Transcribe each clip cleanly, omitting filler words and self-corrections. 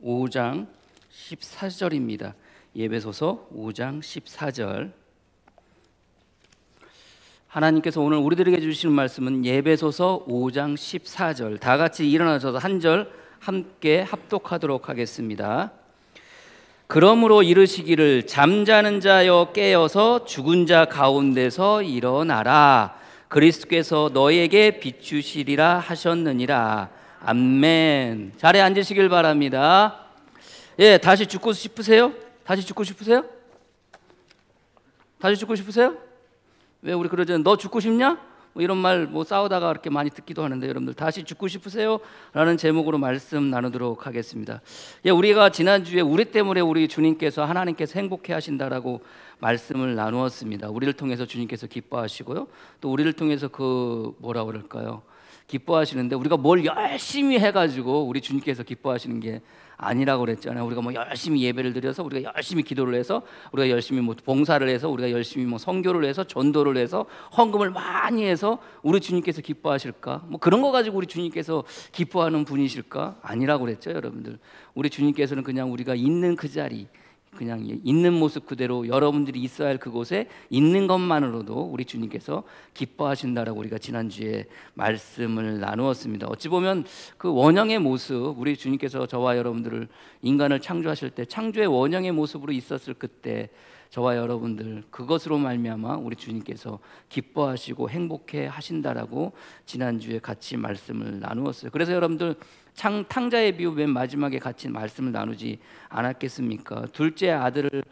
5장 14절입니다. 예배소서 5장 14절. 하나님께서 오늘 우리들에게 주시는 말씀은 예배소서 5장 14절. 다 같이 일어나셔서 한 절 함께 합독하도록 하겠습니다. 그러므로 이르시기를 잠자는 자여 깨어서 죽은 자 가운데서 일어나라. 그리스도께서 너에게 비추시리라 하셨느니라. 아멘. 자리에 앉으시길 바랍니다. 예, 다시 죽고 싶으세요? 다시 죽고 싶으세요? 다시 죽고 싶으세요? 왜 우리 그러잖아요. 너 죽고 싶냐? 뭐 이런 말 싸우다가 그렇게 많이 듣기도 하는데, 여러분들 다시 죽고 싶으세요? 라는 제목으로 말씀 나누도록 하겠습니다. 예, 우리가 지난주에 우리 때문에 우리 주님께서 하나님께서 행복해 하신다라고 말씀을 나누었습니다. 우리를 통해서 주님께서 기뻐하시고요, 또 우리를 통해서 뭐라 그럴까요? 기뻐하시는데, 우리가 뭘 열심히 해가지고 우리 주님께서 기뻐하시는 게 아니라고 그랬잖아요. 우리가 열심히 예배를 드려서, 우리가 열심히 기도를 해서, 우리가 열심히 봉사를 해서, 우리가 열심히 선교를 해서, 전도를 해서, 헌금을 많이 해서 우리 주님께서 기뻐하실까? 그런 거 가지고 우리 주님께서 기뻐하는 분이실까? 아니라고 그랬죠, 여러분들. 우리 주님께서는 그냥 우리가 있는 그 자리, 그냥 있는 모습 그대로 여러분들이 있어야 할 그곳에 있는 것만으로도 우리 주님께서 기뻐하신다라고 우리가 지난주에 말씀을 나누었습니다. 어찌 보면 그 원형의 모습, 우리 주님께서 저와 여러분들을, 인간을 창조하실 때 창조의 원형의 모습으로 있었을 그때 저와 여러분들, 그것으로 말미암아 우리 주님께서 기뻐하시고 행복해 하신다라고 지난주에 같이 말씀을 나누었어요. 그래서 여러분들 탕자의 비유 맨 마지막에 같이 말씀을 나누지 않았겠습니까? 둘째 아들을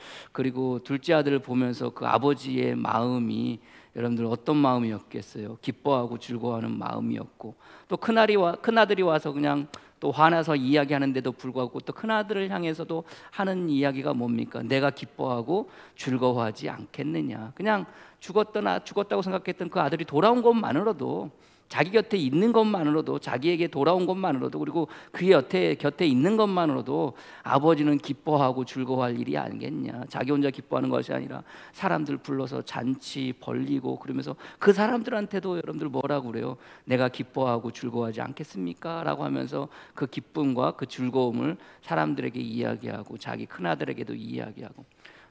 보면서 그 아버지의 마음이 여러분들 어떤 마음이었겠어요? 기뻐하고 즐거워하는 마음이었고, 또 큰아들이 와서 그냥 또 화나서 이야기하는데도 불구하고 또 큰아들을 향해서도 하는 이야기가 뭡니까? 내가 기뻐하고 즐거워하지 않겠느냐. 그냥 죽었다고 생각했던 그 아들이 돌아온 것만으로도, 자기 곁에 있는 것만으로도, 자기에게 돌아온 것만으로도, 그리고 그의 곁에 있는 것만으로도 아버지는 기뻐하고 즐거워할 일이 아니겠냐. 자기 혼자 기뻐하는 것이 아니라 사람들 불러서 잔치 벌리고 그러면서 그 사람들한테도 여러분들 뭐라고 그래요? 내가 기뻐하고 즐거워하지 않겠습니까? 라고 하면서 그 기쁨과 그 즐거움을 사람들에게 이야기하고 자기 큰아들에게도 이야기하고,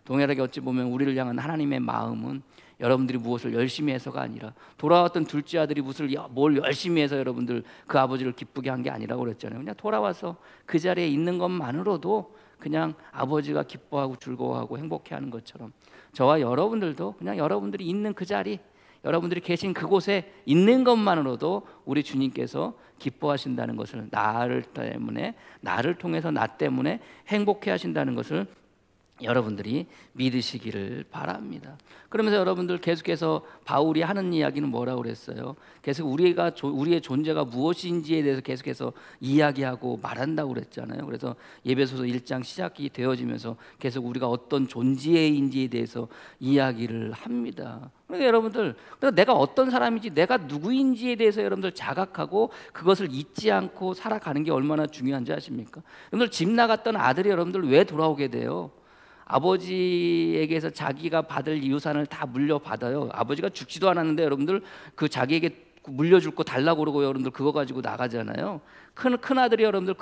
동일하게 어찌 보면 우리를 향한 하나님의 마음은 여러분들이 무엇을 열심히 해서가 아니라, 돌아왔던 둘째 아들이 뭘 열심히 해서 여러분들 그 아버지를 기쁘게 한 게 아니라고 그랬잖아요. 그냥 돌아와서 그 자리에 있는 것만으로도 그냥 아버지가 기뻐하고 즐거워하고 행복해하는 것처럼, 저와 여러분들도 그냥 여러분들이 있는 그 자리, 여러분들이 계신 그곳에 있는 것만으로도 우리 주님께서 기뻐하신다는 것을, 나를 통해서 나 때문에 행복해 하신다는 것을 여러분들이 믿으시기를 바랍니다. 그러면서 여러분들 계속해서 바울이 하는 이야기는 뭐라고 그랬어요? 계속 우리의 존재가 무엇인지에 대해서 계속해서 이야기하고 말한다고 그랬잖아요. 그래서 예배소서 1장 시작이 되어지면서 계속 우리가 어떤 존재인지에 대해서 이야기를 합니다. 그러니까 여러분들, 내가 어떤 사람인지, 내가 누구인지에 대해서 여러분들 자각하고 그것을 잊지 않고 살아가는 게 얼마나 중요한지 아십니까? 여러분들 집 나갔던 아들이 여러분들 왜 돌아오게 돼요? 아버지에게서 자기가 받을 유산을 다 물려받아요. 아버지가 죽지도 않았는데 여러분들 그 자기에게 물려줄 거 달라고 그러고 여러분들 그거 가지고 나가잖아요. 큰 아들이 여러분들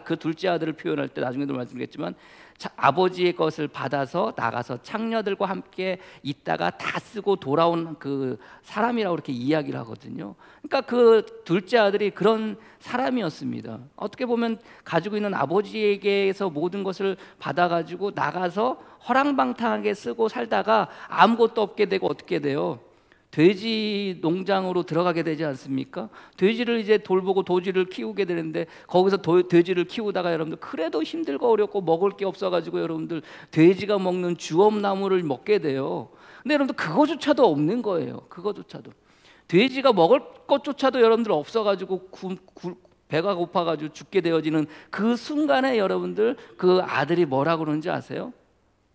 그 둘째 아들을 표현할 때 나중에도 말씀드렸지만, 아버지의 것을 받아서 나가서 창녀들과 함께 있다가 다 쓰고 돌아온 그 사람이라고 이렇게 이야기를 하거든요. 그러니까 그 둘째 아들이 그런 사람이었습니다. 어떻게 보면 가지고 있는 아버지에게서 모든 것을 받아가지고 나가서 허랑방탕하게 쓰고 살다가 아무것도 없게 되고 어떻게 돼요? 돼지 농장으로 들어가게 되지 않습니까? 돼지를 이제 돌보고 돼지를 키우게 되는데, 거기서 돼지를 키우다가 여러분들 그래도 힘들고 어렵고 먹을 게 없어가지고 여러분들 돼지가 먹는 주엄나무를 먹게 돼요. 근데 여러분들 그거조차도 없는 거예요. 그거조차도, 돼지가 먹을 것조차도 여러분들 없어가지고 배가 고파가지고 죽게 되어지는 그 순간에 여러분들 그 아들이 뭐라고 그러는지 아세요?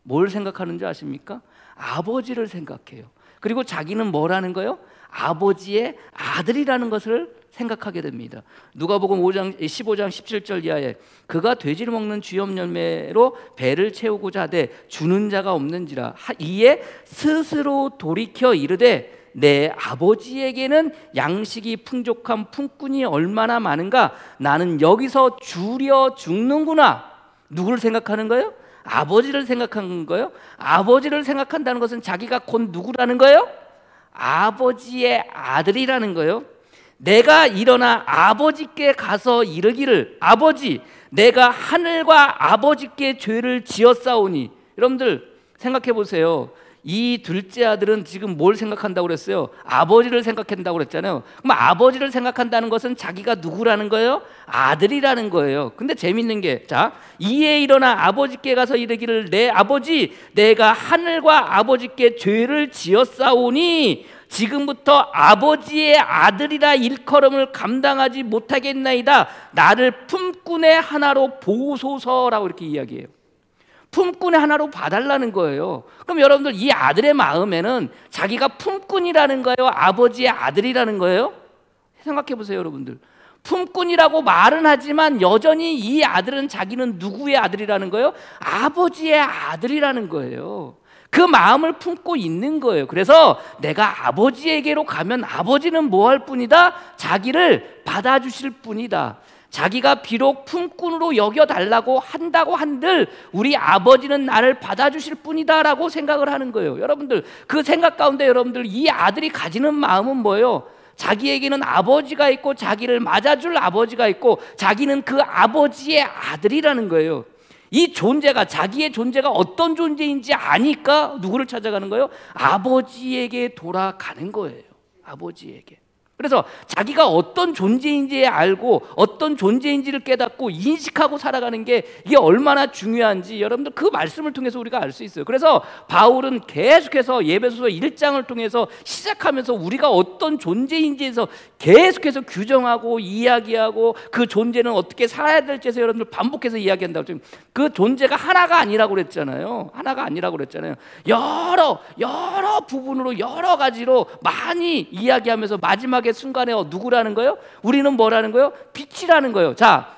뭘 생각하는지 아십니까? 아버지를 생각해요. 그리고 자기는 뭐라는 거예요? 아버지의 아들이라는 것을 생각하게 됩니다. 누가복음 15장 17절 이하에, 그가 돼지를 먹는 주염 열매로 배를 채우고자 하되 주는 자가 없는지라. 이에 스스로 돌이켜 이르되 내 아버지에게는 양식이 풍족한 품꾼이 얼마나 많은가. 나는 여기서 주려 죽는구나. 누구를 생각하는 거예요? 아버지를 생각하는 거예요. 아버지를 생각한다는 것은 자기가 곧 누구라는 거예요? 아버지의 아들이라는 거예요. 내가 일어나 아버지께 가서 이르기를, 아버지, 내가 하늘과 아버지께 죄를 지었사오니. 여러분들 생각해 보세요. 이 둘째 아들은 지금 뭘 생각한다고 그랬어요? 아버지를 생각한다고 그랬잖아요. 그럼 아버지를 생각한다는 것은 자기가 누구라는 거예요? 아들이라는 거예요. 근데 재밌는 게, 자, 이에 일어나 아버지께 가서 이르기를, 내 아버지, 내가 하늘과 아버지께 죄를 지었사오니 지금부터 아버지의 아들이라 일컬음을 감당하지 못하겠나이다. 나를 품꾼의 하나로 보소서라고 이렇게 이야기해요. 품꾼의 하나로 봐달라는 거예요. 그럼 여러분들 이 아들의 마음에는 자기가 품꾼이라는 거예요? 아버지의 아들이라는 거예요? 생각해 보세요, 여러분들. 품꾼이라고 말은 하지만 여전히 이 아들은 자기는 누구의 아들이라는 거예요? 아버지의 아들이라는 거예요. 그 마음을 품고 있는 거예요. 그래서 내가 아버지에게로 가면 아버지는 뭐 할 뿐이다? 자기를 받아주실 뿐이다. 자기가 비록 품꾼으로 여겨달라고 한다고 한들 우리 아버지는 나를 받아주실 뿐이다 라고 생각을 하는 거예요. 여러분들 그 생각 가운데 여러분들 이 아들이 가지는 마음은 뭐예요? 자기에게는 아버지가 있고 자기를 맞아줄 아버지가 있고 자기는 그 아버지의 아들이라는 거예요. 이 존재가, 자기의 존재가 어떤 존재인지 아니까 누구를 찾아가는 거예요? 아버지에게 돌아가는 거예요. 아버지에게. 그래서 자기가 어떤 존재인지 알고 어떤 존재인지를 깨닫고 인식하고 살아가는 게 이게 얼마나 중요한지 여러분들 그 말씀을 통해서 우리가 알 수 있어요. 그래서 바울은 계속해서 예배소서 1장을 통해서 시작하면서 우리가 어떤 존재인지에서 계속해서 규정하고 이야기하고 그 존재는 어떻게 살아야 될지에서 여러분들 반복해서 이야기한다고. 그 존재가 하나가 아니라고 그랬잖아요. 하나가 아니라고 그랬잖아요. 여러 부분으로 여러 가지로 많이 이야기하면서 마지막에 순간에 누구라는 거예요? 우리는 뭐라는 거예요? 빛이라는 거예요. 자,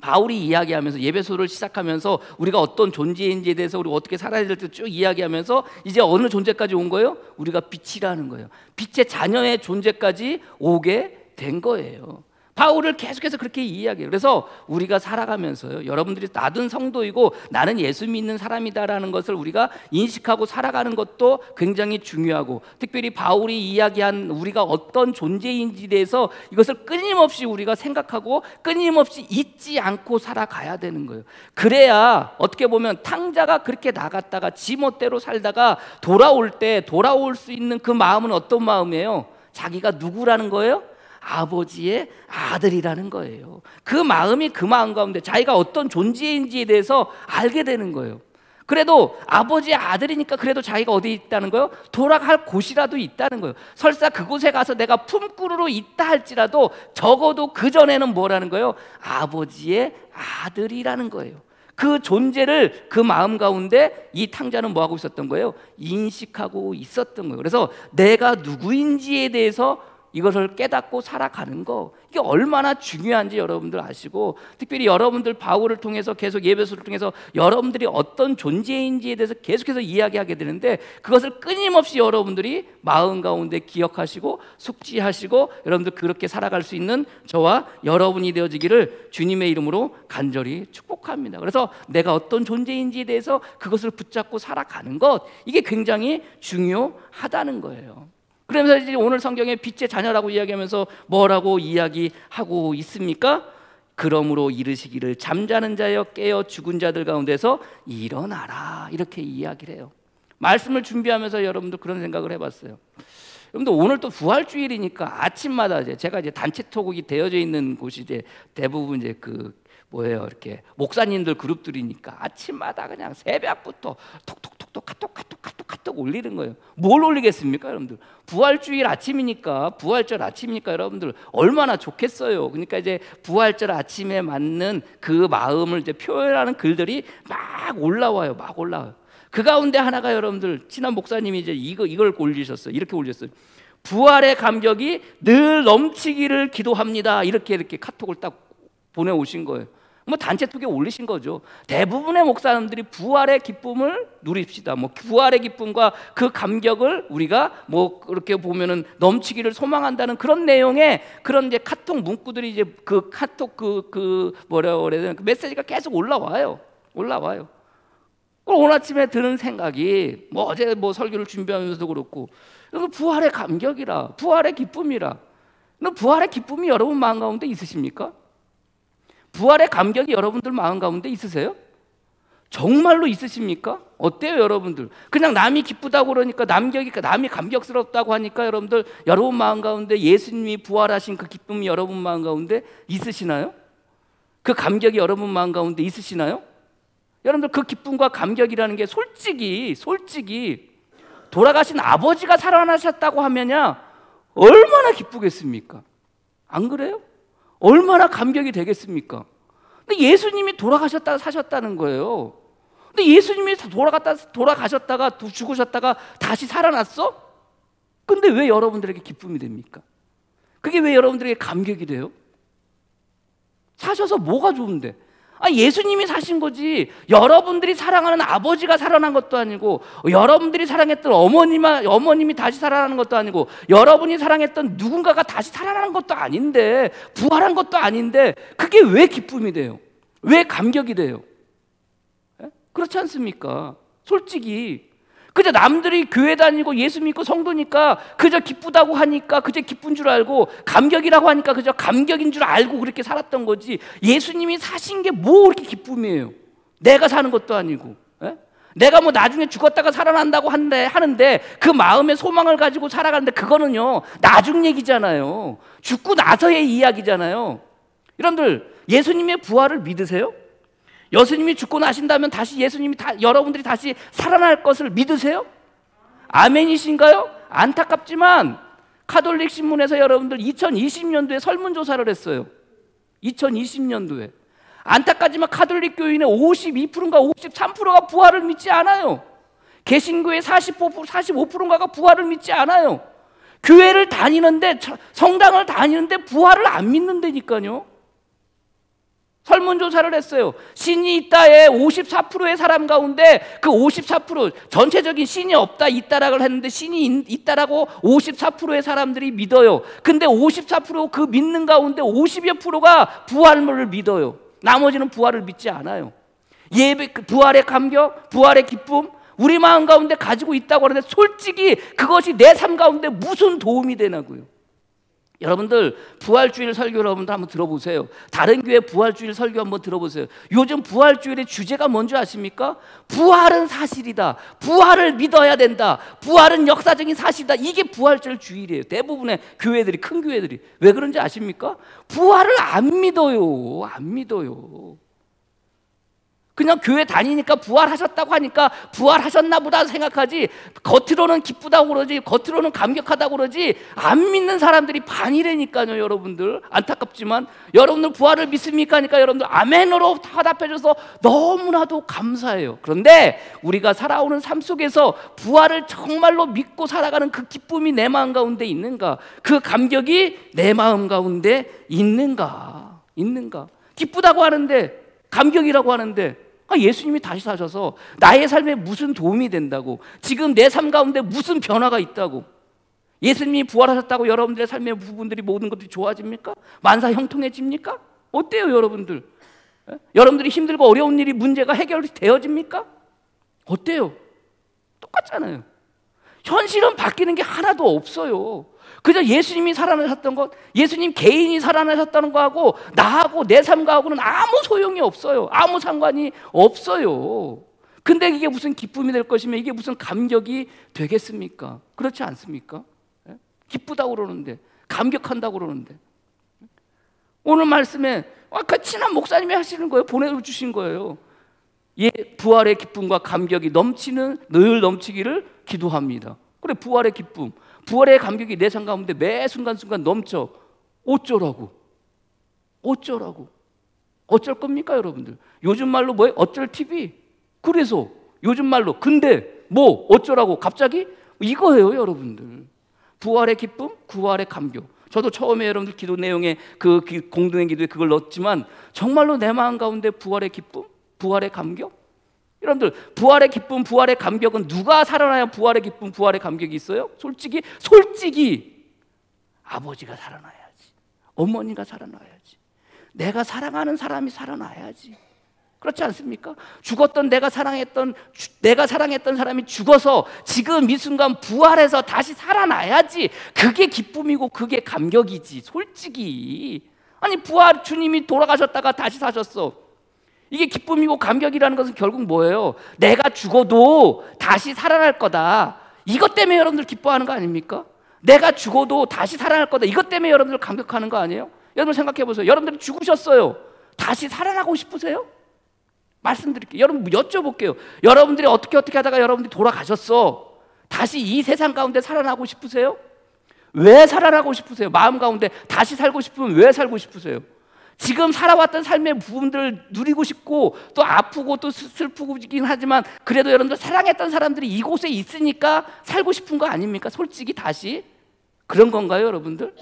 바울이 이야기하면서 예배소를 시작하면서 우리가 어떤 존재인지에 대해서 우리가 어떻게 살아야 될지 쭉 이야기하면서 이제 어느 존재까지 온 거예요? 우리가 빛이라는 거예요. 빛의 자녀의 존재까지 오게 된 거예요. 바울을 계속해서 그렇게 이야기해요. 그래서 우리가 살아가면서요, 여러분들이 나든 성도이고 나는 예수 믿는 사람이다라는 것을 우리가 인식하고 살아가는 것도 굉장히 중요하고, 특별히 바울이 이야기한 우리가 어떤 존재인지에 대해서 이것을 끊임없이 우리가 생각하고 끊임없이 잊지 않고 살아가야 되는 거예요. 그래야 어떻게 보면 탕자가 그렇게 나갔다가 지멋대로 살다가 돌아올 때 돌아올 수 있는 그 마음은 어떤 마음이에요? 자기가 누구라는 거예요? 아버지의 아들이라는 거예요. 그 마음이 그 마음 가운데 자기가 어떤 존재인지에 대해서 알게 되는 거예요. 그래도 아버지의 아들이니까 그래도 자기가 어디 있다는 거예요? 돌아갈 곳이라도 있다는 거예요. 설사 그곳에 가서 내가 품꾼으로 있다 할지라도 적어도 그전에는 뭐라는 거예요? 아버지의 아들이라는 거예요. 그 존재를 그 마음 가운데 이 탕자는 뭐하고 있었던 거예요? 인식하고 있었던 거예요. 그래서 내가 누구인지에 대해서 이것을 깨닫고 살아가는 거, 이게 얼마나 중요한지 여러분들 아시고, 특별히 여러분들 바울을 통해서 계속 예배소를 통해서 여러분들이 어떤 존재인지에 대해서 계속해서 이야기하게 되는데, 그것을 끊임없이 여러분들이 마음 가운데 기억하시고 숙지하시고 여러분들 그렇게 살아갈 수 있는 저와 여러분이 되어지기를 주님의 이름으로 간절히 축복합니다. 그래서 내가 어떤 존재인지에 대해서 그것을 붙잡고 살아가는 것, 이게 굉장히 중요하다는 거예요. 그러면서 이제 오늘 성경에 빛의 자녀라고 이야기하면서 뭐라고 이야기하고 있습니까? 그러므로 이르시기를 잠자는 자여 깨어 죽은 자들 가운데서 일어나라, 이렇게 이야기를 해요. 말씀을 준비하면서 여러분들 그런 생각을 해봤어요. 여러분들 오늘 또 부활주일이니까 아침마다 제가 이제 단체 토목이 되어져 있는 곳이 이제 대부분 이제 이렇게 목사님들 그룹들이니까 아침마다 그냥 새벽부터 톡톡톡톡 카톡 올리는 거예요. 뭘 올리겠습니까, 여러분들? 부활주일 아침이니까, 부활절 아침이니까 여러분들 얼마나 좋겠어요. 그러니까 이제 부활절 아침에 맞는 그 마음을 이제 표현하는 글들이 막 올라와요. 그 가운데 하나가 여러분들 친한 목사님이 이제 이걸 올리셨어요. 이렇게 올렸어요. 부활의 감격이 늘 넘치기를 기도합니다. 이렇게 카톡을 딱 보내오신 거예요. 뭐 단체톡에 올리신 거죠. 대부분의 목사님들이 부활의 기쁨을 누립시다. 뭐 부활의 기쁨과 그 감격을 우리가 뭐 그렇게 보면은 넘치기를 소망한다는 그런 내용의 그런 이제 카톡 문구들이 이제 그 카톡 뭐라고 그래야 되나 그 메시지가 계속 올라와요. 오늘 아침에 드는 생각이 뭐 어제 뭐 설교를 준비하면서도 그렇고 이거 부활의 감격이라, 부활의 기쁨이라. 부활의 기쁨이 여러분 마음 가운데 있으십니까? 부활의 감격이 여러분들 마음 가운데 있으세요? 정말로 있으십니까? 어때요, 여러분들? 그냥 남이 기쁘다고 그러니까 남이 감격스럽다고 하니까 여러분 마음 가운데 예수님이 부활하신 그 기쁨이 여러분 마음 가운데 있으시나요? 그 감격이 여러분 마음 가운데 있으시나요? 여러분들 그 기쁨과 감격이라는 게 솔직히 돌아가신 아버지가 살아나셨다고 하면야 얼마나 기쁘겠습니까? 안 그래요? 얼마나 감격이 되겠습니까? 근데 예수님이 돌아가셨다가 사셨다는 거예요. 근데 예수님이 돌아가셨다가 죽으셨다가 다시 살아났어? 근데 왜 여러분들에게 기쁨이 됩니까? 그게 왜 여러분들에게 감격이 돼요? 사셔서 뭐가 좋은데? 예수님이 사신 거지. 여러분들이 사랑하는 아버지가 살아난 것도 아니고, 여러분들이 사랑했던 어머님이 다시 살아나는 것도 아니고, 여러분이 사랑했던 누군가가 다시 살아나는 것도 아닌데, 부활한 것도 아닌데, 그게 왜 기쁨이 돼요? 왜 감격이 돼요? 그렇지 않습니까? 솔직히 그저 남들이 교회 다니고 예수 믿고 성도니까 그저 기쁘다고 하니까 그저 기쁜 줄 알고, 감격이라고 하니까 그저 감격인 줄 알고 그렇게 살았던 거지, 예수님이 사신 게 뭐 그렇게 기쁨이에요? 내가 사는 것도 아니고, 내가 뭐 나중에 죽었다가 살아난다고 하는데 그 마음의 소망을 가지고 살아가는데 그거는요 나중 얘기잖아요. 죽고 나서의 이야기잖아요. 여러분들 예수님의 부활을 믿으세요? 예수님이 죽고 나신다면 다시 여러분들이 다시 살아날 것을 믿으세요? 아멘이신가요? 안타깝지만 카톨릭 신문에서 여러분들 2020년도에 설문조사를 했어요. 2020년도에. 안타깝지만 카톨릭 교인의 52%인가 53%가 부활을 믿지 않아요. 개신교의 45%인가가 부활을 믿지 않아요. 교회를 다니는데, 성당을 다니는데 부활을 안 믿는다니까요. 설문조사를 했어요. 신이 있다에 54%의 사람 가운데 그 54%, 전체적인 신이 없다 있다라고 했는데 신이 있다라고 54%의 사람들이 믿어요. 근데 54% 그 믿는 가운데 50여 프로가 부활을 믿어요. 나머지는 부활을 믿지 않아요. 부활의 감격, 부활의 기쁨 우리 마음 가운데 가지고 있다고 하는데 솔직히 그것이 내 삶 가운데 무슨 도움이 되나고요? 여러분들 부활주일 설교 여러분들 한번 들어보세요. 다른 교회 부활주일 설교 한번 들어보세요. 요즘 부활주일의 주제가 뭔지 아십니까? 부활은 사실이다. 부활을 믿어야 된다. 부활은 역사적인 사실이다. 이게 부활절 주일이에요. 대부분의 교회들이, 큰 교회들이. 왜 그런지 아십니까? 부활을 안 믿어요. 안 믿어요. 그냥 교회 다니니까 부활하셨다고 하니까 부활하셨나 보다 생각하지, 겉으로는 기쁘다고 그러지, 겉으로는 감격하다고 그러지, 안 믿는 사람들이 반이라니까요. 여러분들 안타깝지만 여러분들 부활을 믿습니까? 하니까 여러분들 아멘으로 화답해줘서 너무나도 감사해요. 그런데 우리가 살아오는 삶 속에서 부활을 정말로 믿고 살아가는 그 기쁨이 내 마음 가운데 있는가? 그 감격이 내 마음 가운데 있는가? 기쁘다고 하는데, 감격이라고 하는데, 예수님이 다시 사셔서 나의 삶에 무슨 도움이 된다고, 지금 내 삶 가운데 무슨 변화가 있다고, 예수님이 부활하셨다고 여러분들의 삶의 부분들이 모든 것들이 좋아집니까? 만사 형통해집니까? 어때요 여러분들? 여러분들이 힘들고 어려운 일이 문제가 해결이 되어집니까? 어때요? 똑같잖아요. 현실은 바뀌는 게 하나도 없어요. 그저 예수님이 살아나셨던 것, 예수님 개인이 살아나셨다는 거하고 나하고 내 삶과하고는 아무 소용이 없어요. 아무 상관이 없어요. 근데 이게 무슨 기쁨이 될 것이며 이게 무슨 감격이 되겠습니까? 그렇지 않습니까? 기쁘다고 그러는데, 감격한다고 그러는데. 오늘 말씀에 아까 친한 목사님이 하시는 거예요. 보내주신 거예요. 부활의 기쁨과 감격이 늘 넘치기를 기도합니다. 그래, 부활의 기쁨, 부활의 감격이 내 삶 가운데 매 순간순간 넘쳐. 어쩌라고? 어쩔 겁니까 여러분들? 요즘 말로 뭐예요? 어쩔 TV. 그래서 요즘 말로 근데 뭐 어쩌라고 갑자기? 이거예요 여러분들. 부활의 기쁨, 부활의 감격. 저도 처음에 여러분들 기도 내용에 그 공동의 기도에 그걸 넣었지만 정말로 내 마음 가운데 부활의 기쁨, 부활의 감격. 여러분들 부활의 기쁨, 부활의 감격은 누가 살아나야 부활의 기쁨, 부활의 감격이 있어요? 솔직히 아버지가 살아나야지, 어머니가 살아나야지, 내가 사랑하는 사람이 살아나야지. 그렇지 않습니까? 죽었던 내가 사랑했던 사람이 죽어서 지금 이 순간 부활해서 다시 살아나야지. 그게 기쁨이고 그게 감격이지. 솔직히 아니 주님이 돌아가셨다가 다시 사셨어. 이게 기쁨이고 감격이라는 것은 결국 뭐예요? 내가 죽어도 다시 살아날 거다. 이것 때문에 여러분들 기뻐하는 거 아닙니까? 내가 죽어도 다시 살아날 거다. 이것 때문에 여러분들 감격하는 거 아니에요? 여러분 생각해 보세요. 여러분들이 죽으셨어요. 다시 살아나고 싶으세요? 말씀드릴게요. 여러분 여쭤볼게요. 여러분들이 어떻게 하다가 여러분들이 돌아가셨어. 다시 이 세상 가운데 살아나고 싶으세요? 왜 살아나고 싶으세요? 마음 가운데 다시 살고 싶으면 왜 살고 싶으세요? 지금 살아왔던 삶의 부분들을 누리고 싶고 또 아프고 또 슬프긴 하지만 그래도 여러분들 사랑했던 사람들이 이곳에 있으니까 살고 싶은 거 아닙니까? 솔직히 다시 그런 건가요, 여러분들?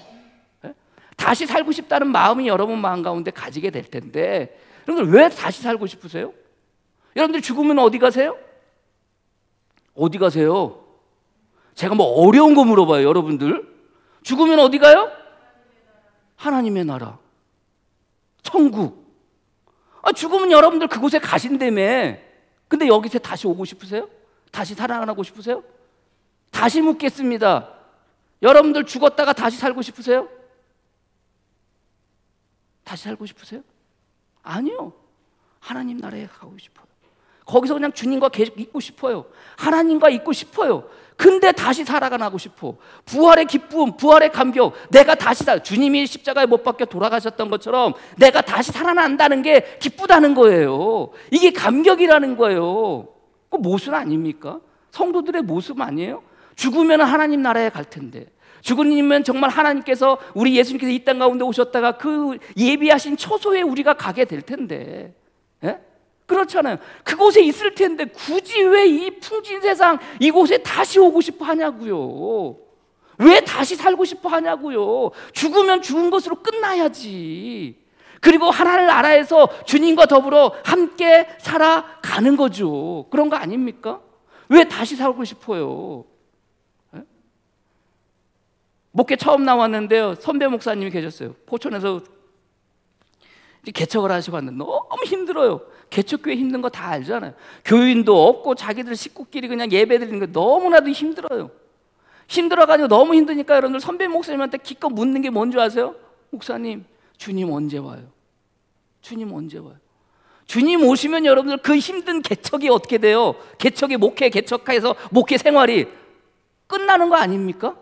네? 다시 살고 싶다는 마음이 여러분 마음 가운데 가지게 될 텐데 여러분들 왜 다시 살고 싶으세요? 여러분들 죽으면 어디 가세요? 어디 가세요? 제가 뭐 어려운 거 물어봐요, 여러분들. 죽으면 어디 가요? 하나님의 나라, 천국. 죽으면 여러분들 그곳에 가신다며. 근데 여기서 다시 오고 싶으세요? 다시 살아나고 싶으세요? 다시 묻겠습니다. 여러분들 죽었다가 다시 살고 싶으세요? 다시 살고 싶으세요? 아니요. 하나님 나라에 가고 싶어요. 거기서 그냥 주님과 계속 있고 싶어요. 하나님과 있고 싶어요. 근데 다시 살아나고 싶어. 부활의 기쁨, 부활의 감격. 내가 다시 주님이 십자가에 못 박혀 돌아가셨던 것처럼 내가 다시 살아난다는 게 기쁘다는 거예요. 이게 감격이라는 거예요. 그 모순 아닙니까? 성도들의 모습 아니에요? 죽으면 하나님 나라에 갈 텐데, 죽으면 정말 하나님께서 우리 예수님께서 이 땅 가운데 오셨다가 그 예비하신 처소에 우리가 가게 될 텐데, 예? 그렇잖아요. 그곳에 있을 텐데 굳이 왜 이 풍진 세상 이곳에 다시 오고 싶어 하냐고요. 왜 다시 살고 싶어 하냐고요. 죽으면 죽은 것으로 끝나야지. 그리고 하나님 나라에서 주님과 더불어 함께 살아가는 거죠. 그런 거 아닙니까? 왜 다시 살고 싶어요? 목회 처음 나왔는데요, 선배 목사님이 계셨어요. 포천에서 개척을 하셔봤는데 너무 힘들어요. 개척교회 힘든 거 다 알잖아요. 교인도 없고 자기들 식구끼리 그냥 예배 드리는 거 너무나도 힘들어요. 힘들어가지고 너무 힘드니까 여러분들 선배 목사님한테 기껏 묻는 게 뭔지 아세요? 목사님, 주님 언제 와요? 주님 언제 와요? 주님 오시면 여러분들 그 힘든 개척이 어떻게 돼요? 개척이 개척해서 목회 생활이 끝나는 거 아닙니까?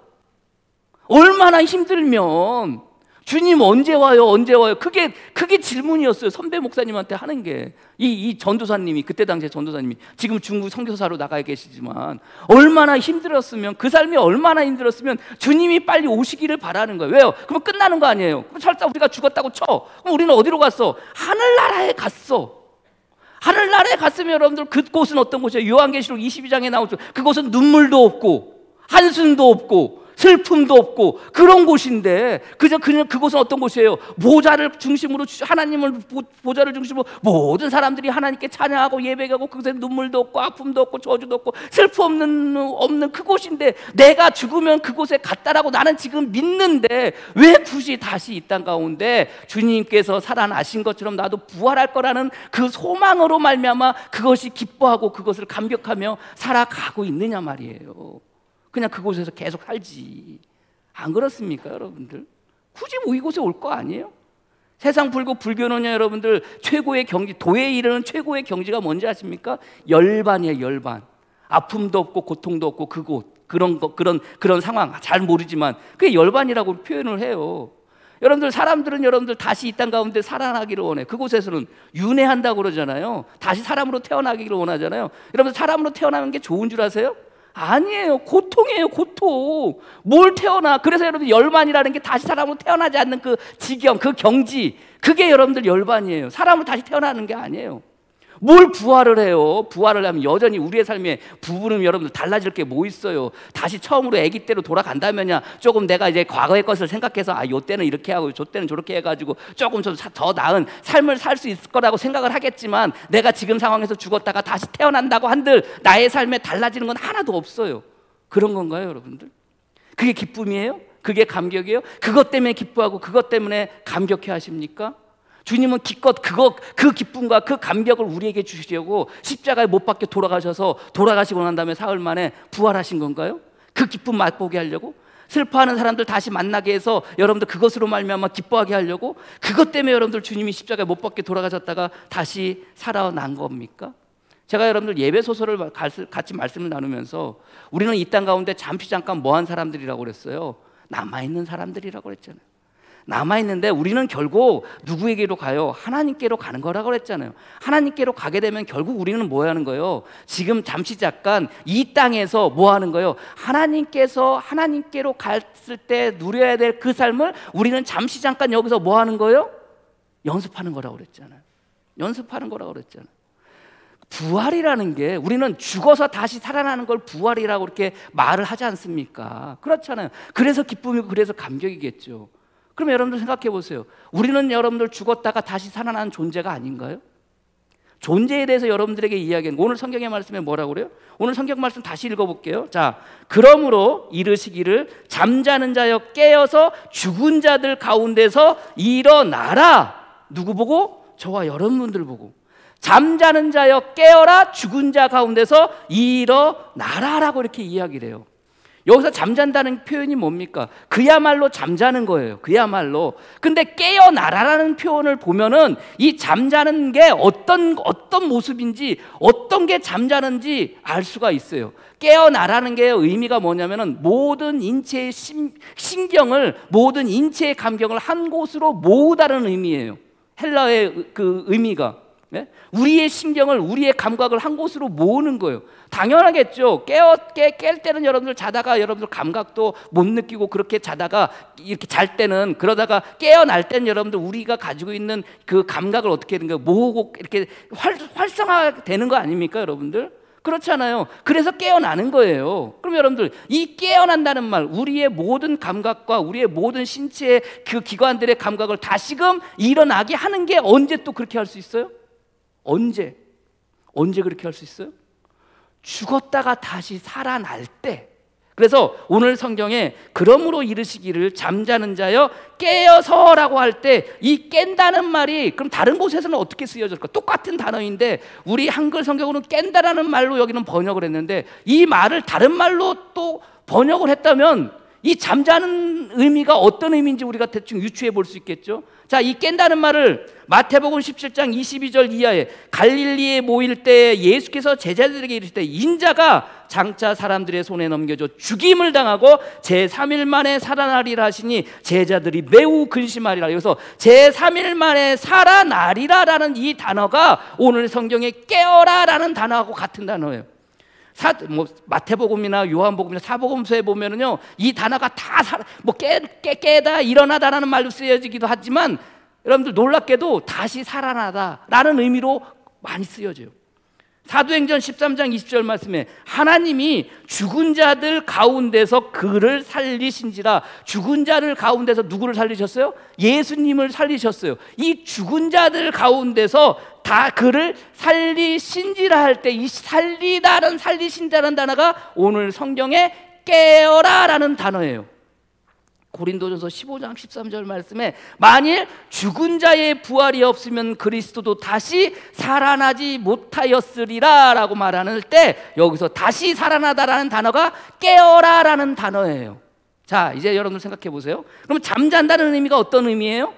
얼마나 힘들면 주님 언제 와요? 언제 와요? 그게 질문이었어요. 선배 목사님한테 하는 게. 이 전도사님이, 그때 당시에 전도사님이 지금 중국 선교사로 나가 계시지만 얼마나 힘들었으면, 그 삶이 얼마나 힘들었으면 주님이 빨리 오시기를 바라는 거예요. 왜요? 그러면 끝나는 거 아니에요. 그럼 설사 우리가 죽었다고 쳐. 그럼 우리는 어디로 갔어? 하늘나라에 갔어. 하늘나라에 갔으면 여러분들 그곳은 어떤 곳이에요? 요한계시록 22장에 나오죠. 그곳은 눈물도 없고 한숨도 없고 슬픔도 없고 그런 곳인데, 그곳은 어떤 곳이에요? 보좌를 중심으로, 하나님을 보좌를 중심으로 모든 사람들이 하나님께 찬양하고 예배하고, 그곳에 눈물도 없고 아픔도 없고 저주도 없고 슬픔 없는 그곳인데 내가 죽으면 그곳에 갔다라고 나는 지금 믿는데 왜 굳이 다시 이 땅 가운데 주님께서 살아나신 것처럼 나도 부활할 거라는 그 소망으로 말미암아 그것이 기뻐하고 그것을 감격하며 살아가고 있느냐 말이에요. 그냥 그곳에서 계속 살지. 안 그렇습니까, 여러분들? 굳이 뭐 이곳에 올 거 아니에요? 세상 불교는요, 여러분들 최고의 경지, 도에 이르는 최고의 경지가 뭔지 아십니까? 열반이에요, 열반. 아픔도 없고 고통도 없고 그곳, 그런 상황 잘 모르지만 그게 열반이라고 표현을 해요. 사람들은 여러분들 다시 이 땅 가운데 살아나기를 원해. 그곳에서는 윤회한다고 그러잖아요. 다시 사람으로 태어나기를 원하잖아요. 여러분, 사람으로 태어나는 게 좋은 줄 아세요? 아니에요. 고통이에요, 고통. 뭘 태어나. 그래서 여러분 열반이라는 게 다시 사람으로 태어나지 않는 그 지경, 그 경지, 그게 여러분들 열반이에요. 사람으로 다시 태어나는 게 아니에요. 뭘 부활을 해요? 부활을 하면 여전히 우리의 삶에 부분은 여러분들 달라질 게 뭐 있어요? 다시 처음으로 아기 때로 돌아간다면야 조금 내가 이제 과거의 것을 생각해서 요 때는 이렇게 하고 저 때는 저렇게 해가지고 조금 더 나은 삶을 살 수 있을 거라고 생각을 하겠지만, 내가 지금 상황에서 죽었다가 다시 태어난다고 한들 나의 삶에 달라지는 건 하나도 없어요. 그런 건가요, 여러분들? 그게 기쁨이에요? 그게 감격이에요? 그것 때문에 기뻐하고 그것 때문에 감격해 하십니까? 주님은 기껏 그 기쁨과 그 감격을 우리에게 주시려고 십자가에 못 박혀 돌아가시고 난 다음에 사흘 만에 부활하신 건가요? 그 기쁨 맛보게 하려고? 슬퍼하는 사람들 다시 만나게 해서 여러분들 그것으로 말미암아 기뻐하게 하려고? 그것 때문에 여러분들 주님이 십자가에 못 박혀 돌아가셨다가 다시 살아난 겁니까? 제가 여러분들 예배 소설을 같이 말씀을 나누면서 우리는 이 땅 가운데 잠깐 뭐한 사람들이라고 그랬어요? 남아있는 사람들이라고 그랬잖아요. 남아있는데 우리는 결국 누구에게로 가요? 하나님께로 가는 거라고 그랬잖아요. 하나님께로 가게 되면 결국 우리는 뭐 하는 거예요? 지금 잠깐 이 땅에서 뭐 하는 거예요? 하나님께로 갔을 때 누려야 될 그 삶을 우리는 잠깐 여기서 뭐 하는 거예요? 연습하는 거라고 그랬잖아요. 연습하는 거라고 그랬잖아요. 부활이라는 게, 우리는 죽어서 다시 살아나는 걸 부활이라고 그렇게 말을 하지 않습니까? 그렇잖아요. 그래서 기쁨이고 그래서 감격이겠죠. 그럼 여러분들 생각해 보세요. 우리는 여러분들 죽었다가 다시 살아나는 존재가 아닌가요? 존재에 대해서 여러분들에게 이야기하는, 오늘 성경의 말씀에 뭐라고 그래요? 오늘 성경 말씀 다시 읽어볼게요. 자, 그러므로 이르시기를 잠자는 자여 깨어서 죽은 자들 가운데서 일어나라. 누구 보고? 저와 여러분들 보고. 잠자는 자여 깨어라, 죽은 자 가운데서 일어나라라고 이렇게 이야기를 해요. 여기서 잠잔다는 표현이 뭡니까? 그야말로 잠자는 거예요. 그야말로. 근데 깨어나라라는 표현을 보면은 이 잠자는 게 어떤 모습인지, 어떤 게 잠자는지 알 수가 있어요. 깨어나라는 게 의미가 뭐냐면은 모든 인체의 신경을, 모든 인체의 감경을 한 곳으로 모으다는 의미예요. 헬라의 그 의미가. 네? 우리의 신경을, 우리의 감각을 한 곳으로 모으는 거예요. 당연하겠죠. 깰 때는 여러분들 자다가 여러분들 감각도 못 느끼고 그렇게 자다가 이렇게 잘 때는, 그러다가 깨어날 때는 여러분들 우리가 가지고 있는 그 감각을 어떻게 되는 거예요? 모으고 이렇게 활성화되는 거 아닙니까, 여러분들? 그렇잖아요. 그래서 깨어나는 거예요. 그럼 여러분들 이 깨어난다는 말, 우리의 모든 감각과 우리의 모든 신체의 그 기관들의 감각을 다시금 일어나게 하는 게 언제 또 그렇게 할 수 있어요? 언제 그렇게 할 수 있어요? 죽었다가 다시 살아날 때. 그래서 오늘 성경에 그러므로 이르시기를 잠자는 자여 깨어서라고 할 때 이 깬다는 말이 그럼 다른 곳에서는 어떻게 쓰여질까? 똑같은 단어인데 우리 한글 성경으로는 깬다라는 말로 여기는 번역을 했는데, 이 말을 다른 말로 또 번역을 했다면 이 잠자는 의미가 어떤 의미인지 우리가 대충 유추해 볼 수 있겠죠. 자, 이 깬다는 말을 마태복음 17장 22절 이하에 갈릴리에 모일 때 예수께서 제자들에게 이르시되 인자가 장차 사람들의 손에 넘겨져 죽임을 당하고 제3일 만에 살아나리라 하시니 제자들이 매우 근심하리라. 그래서 제3일 만에 살아나리라라는 이 단어가 오늘 성경에 깨어라라는 단어하고 같은 단어예요. 마태복음이나 요한복음이나 사복음서에 보면은요, 이 단어가 다 깨다, 일어나다라는 말로 쓰여지기도 하지만 여러분들 놀랍게도 다시 살아나다라는 의미로 많이 쓰여져요. 사도행전 13장 20절 말씀에 하나님이 죽은 자들 가운데서 그를 살리신지라. 죽은 자들 가운데서 누구를 살리셨어요? 예수님을 살리셨어요. 이 죽은 자들 가운데서 다 그를 살리신지라 할 때 이 살리신다라는 단어가 오늘 성경에 깨어라라는 단어예요. 고린도전서 15장 13절 말씀에 만일 죽은 자의 부활이 없으면 그리스도도 다시 살아나지 못하였으리라 라고 말하는 때 여기서 다시 살아나다라는 단어가 깨어라라는 단어예요. 자, 이제 여러분들 생각해 보세요. 그럼 잠잔다는 의미가 어떤 의미예요?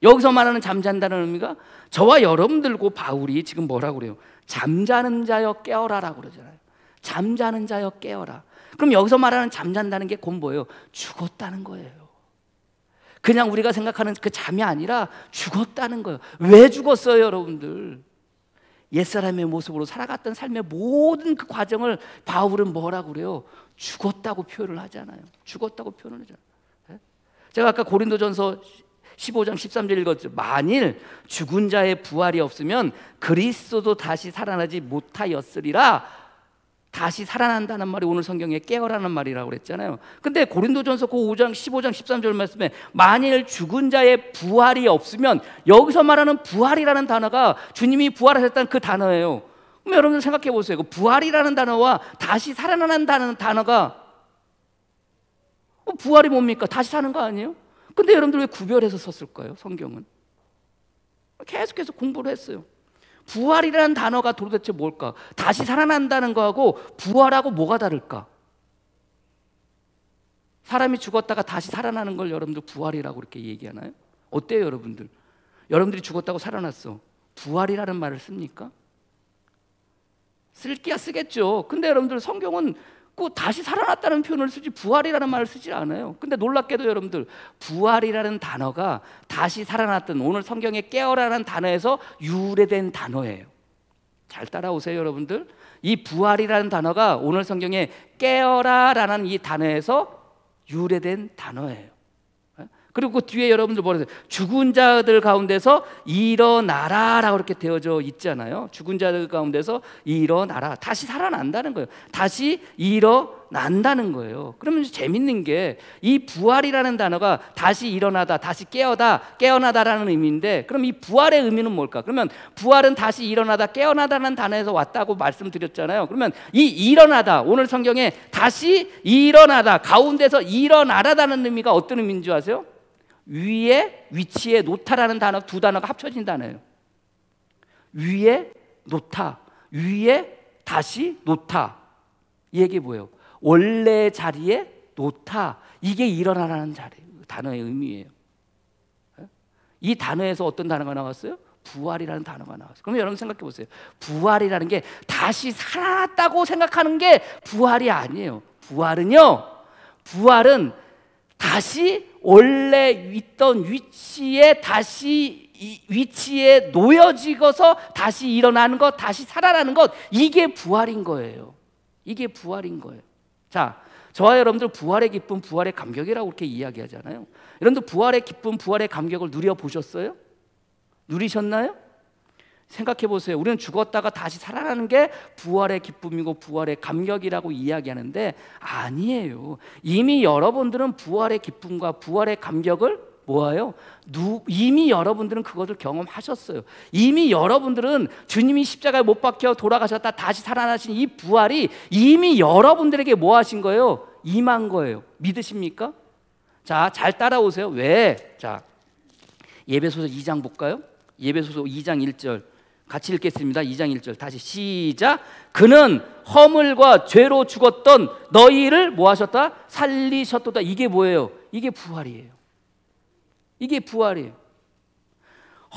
여기서 말하는 잠잔다는 의미가 저와 여러분들고 바울이 지금 뭐라고 그래요? 잠자는 자여 깨어라라고 그러잖아요. 잠자는 자여 깨어라. 그럼 여기서 말하는 잠잔다는 게 곧 뭐예요? 죽었다는 거예요. 그냥 우리가 생각하는 그 잠이 아니라 죽었다는 거예요. 왜 죽었어요, 여러분들? 옛사람의 모습으로 살아갔던 삶의 모든 그 과정을 바울은 뭐라고 그래요? 죽었다고 표현을 하잖아요. 죽었다고 표현을 하잖아요. 제가 아까 고린도전서 15장 13절 읽었죠. 만일 죽은 자의 부활이 없으면 그리스도도 다시 살아나지 못하였으리라. 다시 살아난다는 말이 오늘 성경에 깨어라는 말이라고 그랬잖아요. 근데 고린도전서 5장 15장 13절 말씀에 만일 죽은 자의 부활이 없으면, 여기서 말하는 부활이라는 단어가 주님이 부활하셨다는 그 단어예요. 그럼 여러분들 생각해 보세요. 그 부활이라는 단어와 다시 살아난다는 단어가, 부활이 뭡니까? 다시 사는 거 아니에요? 근데 여러분들 왜 구별해서 썼을까요? 성경은 계속해서 공부를 했어요. 부활이라는 단어가 도대체 뭘까? 다시 살아난다는 거하고 부활하고 뭐가 다를까? 사람이 죽었다가 다시 살아나는 걸 여러분들 부활이라고 그렇게 얘기하나요? 어때요 여러분들? 여러분들이 죽었다고 살아났어, 부활이라는 말을 씁니까? 쓸기야 쓰겠죠. 근데 여러분들 성경은 꼭 다시 살아났다는 표현을 쓰지 부활이라는 말을 쓰지 않아요. 근데 놀랍게도 여러분들 부활이라는 단어가 다시 살아났던, 오늘 성경에 깨어라는 단어에서 유래된 단어예요. 잘 따라오세요 여러분들. 이 부활이라는 단어가 오늘 성경에 깨어라라는 이 단어에서 유래된 단어예요. 그리고 그 뒤에 여러분들 보세요. 죽은 자들 가운데서 일어나라라고 이렇게 되어져 있잖아요. 죽은 자들 가운데서 일어나라, 다시 살아난다는 거예요. 다시 일어난다는 거예요. 그러면 재밌는 게 이 부활이라는 단어가 다시 일어나다, 다시 깨어나다라는 의미인데, 그럼 이 부활의 의미는 뭘까? 그러면 부활은 다시 일어나다, 깨어나다는 단어에서 왔다고 말씀드렸잖아요. 그러면 이 일어나다, 오늘 성경에 다시 일어나다 가운데서 일어나라다는 의미가 어떤 의미인 줄 아세요? 위에 위치에 놓다라는 단어, 두 단어가 합쳐진 단어예요. 위에 놓다, 위에 다시 놓다. 이 얘기 뭐예요? 원래 자리에 놓다. 이게 일어나라는 단어의 의미예요. 이 단어에서 어떤 단어가 나왔어요? 부활이라는 단어가 나왔어요. 그럼 여러분 생각해 보세요. 부활이라는 게 다시 살아났다고 생각하는 게 부활이 아니에요. 부활은 다시 원래 있던 위치에 위치에 놓여지고서 다시 일어나는 것, 다시 살아나는 것, 이게 부활인 거예요. 이게 부활인 거예요. 자, 저와 여러분들 부활의 기쁨, 부활의 감격이라고 그렇게 이야기하잖아요. 여러분들 부활의 기쁨, 부활의 감격을 누려보셨어요? 누리셨나요? 생각해 보세요. 우리는 죽었다가 다시 살아나는 게 부활의 기쁨이고 부활의 감격이라고 이야기하는데 아니에요. 이미 여러분들은 부활의 기쁨과 부활의 감격을 뭐예요? 이미 여러분들은 그것을 경험하셨어요. 이미 여러분들은 주님이 십자가에 못 박혀 돌아가셨다 다시 살아나신 이 부활이 이미 여러분들에게 뭐 하신 거예요? 임한 거예요. 믿으십니까? 자, 잘 따라오세요. 왜? 자, 예배소서 2장 볼까요? 예배소서 2장 1절 같이 읽겠습니다. 2장 1절 다시 시작. 그는 허물과 죄로 죽었던 너희를 뭐 하셨다? 살리셨도다. 이게 뭐예요? 이게 부활이에요. 이게 부활이에요.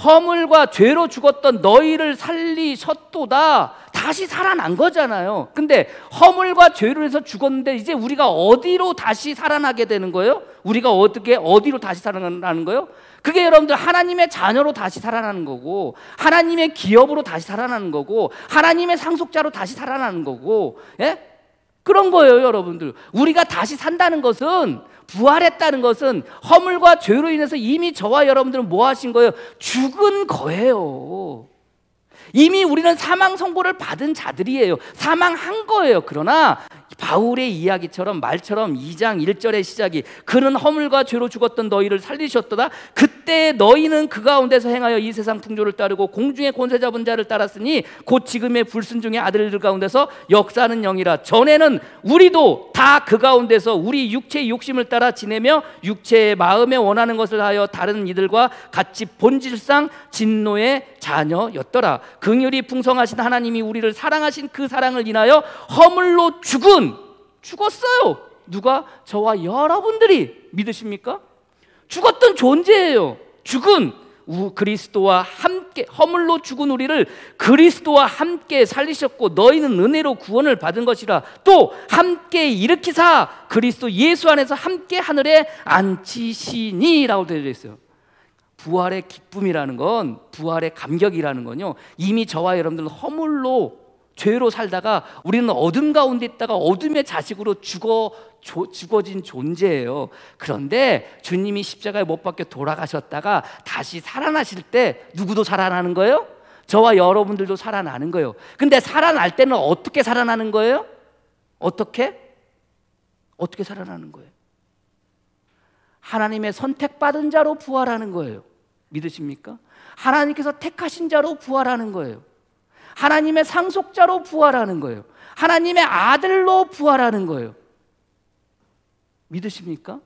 허물과 죄로 죽었던 너희를 살리셨도다. 다시 살아난 거잖아요. 근데 허물과 죄로 해서 죽었는데 이제 우리가 어디로 다시 살아나게 되는 거예요? 우리가 어디로 다시 살아나는 거예요? 그게 여러분들 하나님의 자녀로 다시 살아나는 거고, 하나님의 기업으로 다시 살아나는 거고, 하나님의 상속자로 다시 살아나는 거고, 예? 그런 거예요 여러분들. 우리가 다시 산다는 것은, 부활했다는 것은 허물과 죄로 인해서 이미 저와 여러분들은 뭐 하신 거예요? 죽은 거예요. 이미 우리는 사망 선고를 받은 자들이에요. 사망한 거예요. 그러나 바울의 이야기처럼 말처럼 2장 1절의 시작이 그는 허물과 죄로 죽었던 너희를 살리셨도다. 그때 너희는 그 가운데서 행하여 이 세상 풍조를 따르고 공중의 권세 잡은 자를 따랐으니 곧 지금의 불순종의 아들들 가운데서 역사하는 영이라. 전에는 우리도 다 그 가운데서 우리 육체의 욕심을 따라 지내며 육체의 마음에 원하는 것을 하여 다른 이들과 같이 본질상 진노의 자녀였더라. 긍휼이 풍성하신 하나님이 우리를 사랑하신 그 사랑을 인하여 허물로 죽었어요. 누가? 저와 여러분들이. 믿으십니까? 죽었던 존재예요. 죽은 그리스도와 함께, 허물로 죽은 우리를 그리스도와 함께 살리셨고 너희는 은혜로 구원을 받은 것이라. 또 함께 일으키사 그리스도 예수 안에서 함께 하늘에 앉히시니 라고 되어 있어요. 부활의 기쁨이라는 건, 부활의 감격이라는 건요, 이미 저와 여러분들은 허물로 죄로 살다가 우리는 어둠 가운데 있다가 어둠의 자식으로 죽어진 존재예요. 그런데 주님이 십자가에 못 박혀 돌아가셨다가 다시 살아나실 때 누구도 살아나는 거예요? 저와 여러분들도 살아나는 거예요. 근데 살아날 때는 어떻게 살아나는 거예요? 어떻게 살아나는 거예요? 하나님의 선택받은 자로 부활하는 거예요. 믿으십니까? 하나님께서 택하신 자로 부활하는 거예요. 하나님의 상속자로 부활하는 거예요. 하나님의 아들로 부활하는 거예요. 믿으십니까?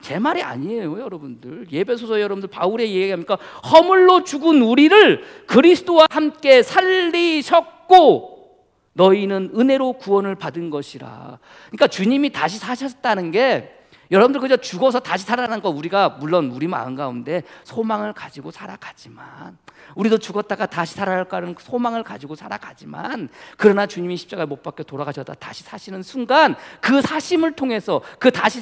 제 말이 아니에요, 여러분들. 예배소서 여러분들 바울의 얘기합니까? 허물로 죽은 우리를 그리스도와 함께 살리셨고 너희는 은혜로 구원을 받은 것이라. 그러니까 주님이 다시 사셨다는 게, 여러분들 그저 죽어서 다시 살아난 거 우리가 물론 우리 마음 가운데 소망을 가지고 살아가지만, 우리도 죽었다가 다시 살아날까는 소망을 가지고 살아가지만, 그러나 주님이 십자가에 못 박혀 돌아가셨다 다시 사시는 순간 그 사심을 통해서, 그 다시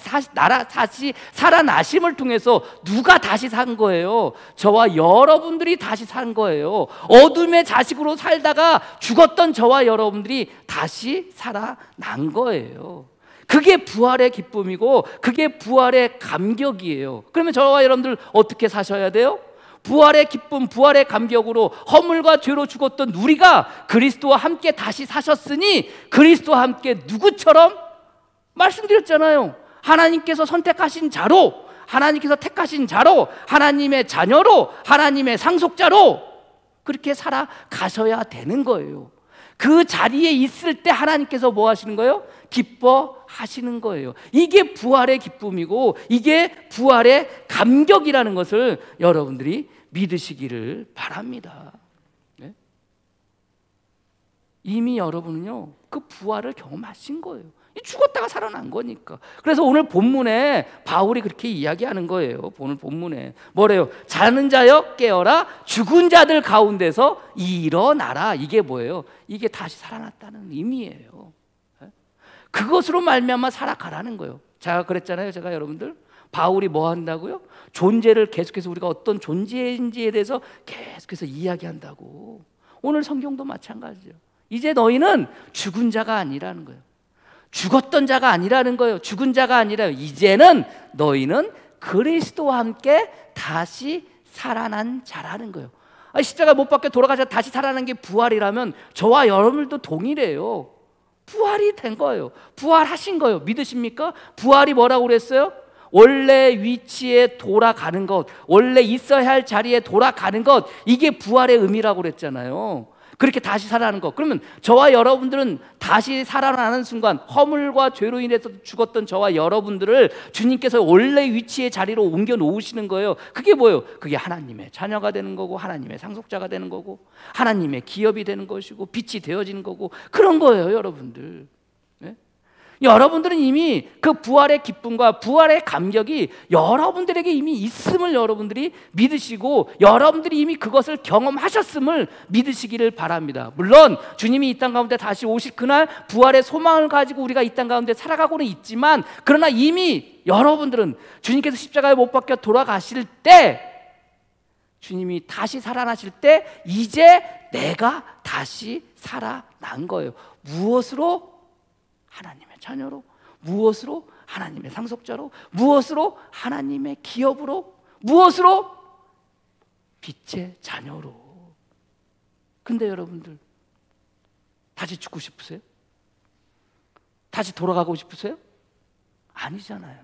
살아나심을 통해서 누가 다시 산 거예요? 저와 여러분들이 다시 산 거예요. 어둠의 자식으로 살다가 죽었던 저와 여러분들이 다시 살아난 거예요. 그게 부활의 기쁨이고 그게 부활의 감격이에요. 그러면 저와 여러분들 어떻게 사셔야 돼요? 부활의 기쁨, 부활의 감격으로 허물과 죄로 죽었던 우리가 그리스도와 함께 다시 사셨으니, 그리스도와 함께 누구처럼? 말씀드렸잖아요. 하나님께서 선택하신 자로, 하나님께서 택하신 자로, 하나님의 자녀로, 하나님의 상속자로 그렇게 살아가셔야 되는 거예요. 그 자리에 있을 때 하나님께서 뭐 하시는 거예요? 기뻐하시는 거예요. 이게 부활의 기쁨이고 이게 부활의 감격이라는 것을 여러분들이 믿으시기를 바랍니다. 네? 이미 여러분은요 그 부활을 경험하신 거예요. 죽었다가 살아난 거니까. 그래서 오늘 본문에 바울이 그렇게 이야기하는 거예요. 오늘 본문에 뭐래요? 자는 자여 깨어라, 죽은 자들 가운데서 일어나라. 이게 뭐예요? 이게 다시 살아났다는 의미예요. 그것으로 말미암아 살아가라는 거예요. 제가 그랬잖아요. 제가 여러분들 바울이 뭐 한다고요? 존재를 계속해서 우리가 어떤 존재인지에 대해서 계속해서 이야기한다고. 오늘 성경도 마찬가지죠. 이제 너희는 죽은 자가 아니라는 거예요. 죽었던 자가 아니라는 거예요. 죽은 자가 아니라 이제는 너희는 그리스도와 함께 다시 살아난 자라는 거예요. 십자가 못 박혀 돌아가서 다시 살아난 게 부활이라면 저와 여러분들도 동일해요. 부활이 된 거예요. 부활하신 거예요. 믿으십니까? 부활이 뭐라고 그랬어요? 원래 위치에 돌아가는 것, 원래 있어야 할 자리에 돌아가는 것, 이게 부활의 의미라고 그랬잖아요. 그렇게 다시 살아나는 것. 그러면 저와 여러분들은 다시 살아나는 순간 허물과 죄로 인해서 죽었던 저와 여러분들을 주님께서 원래 위치의 자리로 옮겨 놓으시는 거예요. 그게 뭐예요? 그게 하나님의 자녀가 되는 거고 하나님의 상속자가 되는 거고 하나님의 기업이 되는 것이고 빛이 되어지는 거고 그런 거예요, 여러분들. 네? 여러분들은 이미 그 부활의 기쁨과 부활의 감격이 여러분들에게 이미 있음을 여러분들이 믿으시고 여러분들이 이미 그것을 경험하셨음을 믿으시기를 바랍니다. 물론 주님이 이 땅 가운데 다시 오실 그날 부활의 소망을 가지고 우리가 이 땅 가운데 살아가고는 있지만, 그러나 이미 여러분들은 주님께서 십자가에 못 박혀 돌아가실 때, 주님이 다시 살아나실 때 이제 내가 다시 살아난 거예요. 무엇으로? 하나님의 자녀로, 무엇으로? 하나님의 상속자로, 무엇으로? 하나님의 기업으로, 무엇으로? 빛의 자녀로. 근데 여러분들 다시 죽고 싶으세요? 다시 돌아가고 싶으세요? 아니잖아요.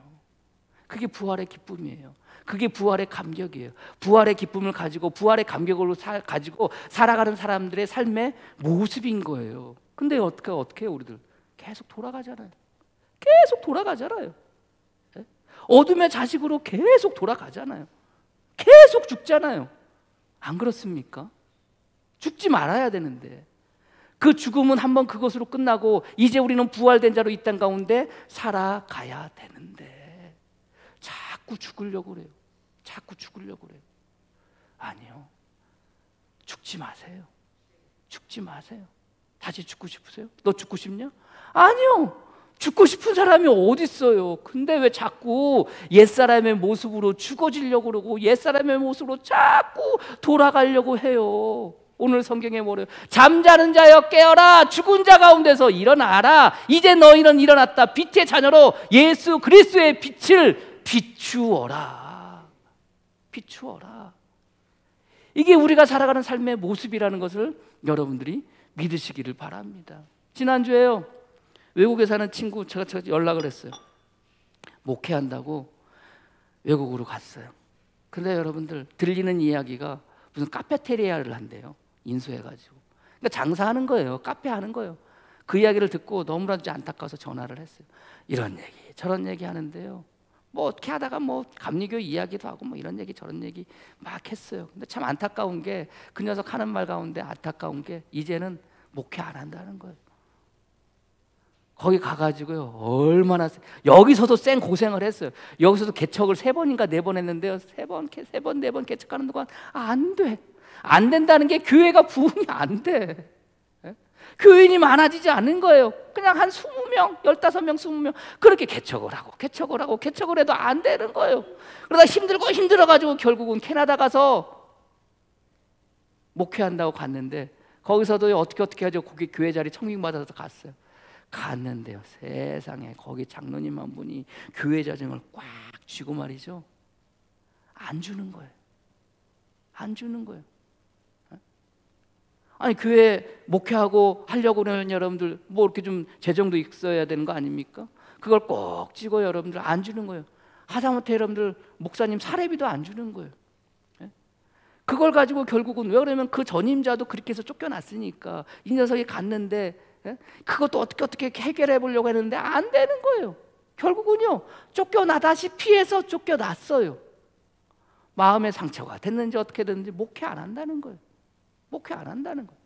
그게 부활의 기쁨이에요. 그게 부활의 감격이에요. 부활의 기쁨을 가지고 부활의 감격을 가지고 살아가는 사람들의 삶의 모습인 거예요. 근데 어떻게 해요, 우리들? 계속 돌아가잖아요. 계속 돌아가잖아요. 네? 어둠의 자식으로 계속 돌아가잖아요. 계속 죽잖아요. 안 그렇습니까? 죽지 말아야 되는데 그 죽음은 한번 그것으로 끝나고 이제 우리는 부활된 자로 이 땅 가운데 살아가야 되는데 자꾸 죽으려고 그래요. 자꾸 죽으려고 그래요. 아니요. 죽지 마세요. 죽지 마세요. 다시 죽고 싶으세요? 너 죽고 싶냐? 아니요. 죽고 싶은 사람이 어디 있어요? 근데 왜 자꾸 옛사람의 모습으로 죽어지려고 그러고 옛사람의 모습으로 자꾸 돌아가려고 해요? 오늘 성경에 뭐래요? 잠자는 자여 깨어라, 죽은 자 가운데서 일어나라. 이제 너희는 일어났다. 빛의 자녀로 예수 그리스도의 빛을 비추어라. 비추어라. 이게 우리가 살아가는 삶의 모습이라는 것을 여러분들이 믿으시기를 바랍니다. 지난주에요, 외국에 사는 친구 제가 연락을 했어요. 목회한다고 외국으로 갔어요. 그런데 여러분들, 들리는 이야기가 무슨 카페테리아를 한대요. 인수해가지고. 그러니까 장사하는 거예요. 카페 하는 거예요. 그 이야기를 듣고 너무나도 안타까워서 전화를 했어요. 이런 얘기 저런 얘기 하는데요, 뭐 어떻게 하다가 뭐 감리교 이야기도 하고 뭐 이런 얘기 저런 얘기 막 했어요. 근데 참 안타까운 게, 그 녀석 하는 말 가운데 안타까운 게 이제는 목회 안 한다는 거예요. 거기 가가지고요, 얼마나 여기서도 쌩 고생을 했어요. 여기서도 개척을 3번인가 4번 했는데요, 3번 4번 개척하는 동안 안 돼. 안 된다는 게 교회가 부흥이 안 돼. 교인이 많아지지 않는 거예요. 그냥 한 20명, 15명, 20명 그렇게 개척을 해도 안 되는 거예요. 그러다 힘들어가지고 결국은 캐나다 가서 목회한다고 갔는데, 거기서도 어떻게 하죠? 거기 교회 자리 청빙받아서 갔어요. 갔는데요, 세상에 거기 장로님 한 분이 교회 자정을 꽉 쥐고 말이죠, 안 주는 거예요. 안 주는 거예요. 아니, 교회 목회하고 하려고 그러면 여러분들 뭐 이렇게 좀 재정도 있어야 되는 거 아닙니까? 그걸 꼭 쥐고 여러분들 안 주는 거예요. 하다못해 여러분들 목사님 사례비도 안 주는 거예요. 그걸 가지고 결국은, 왜 그러면 그 전임자도 그렇게 해서 쫓겨났으니까 이 녀석이 갔는데, 그것도 어떻게 해결해 보려고 했는데 안 되는 거예요. 결국은요, 쫓겨나다시피 해서 쫓겨났어요. 마음의 상처가 됐는지 어떻게 됐는지 목회 안 한다는 거예요. 목회 안 한다는 거예요.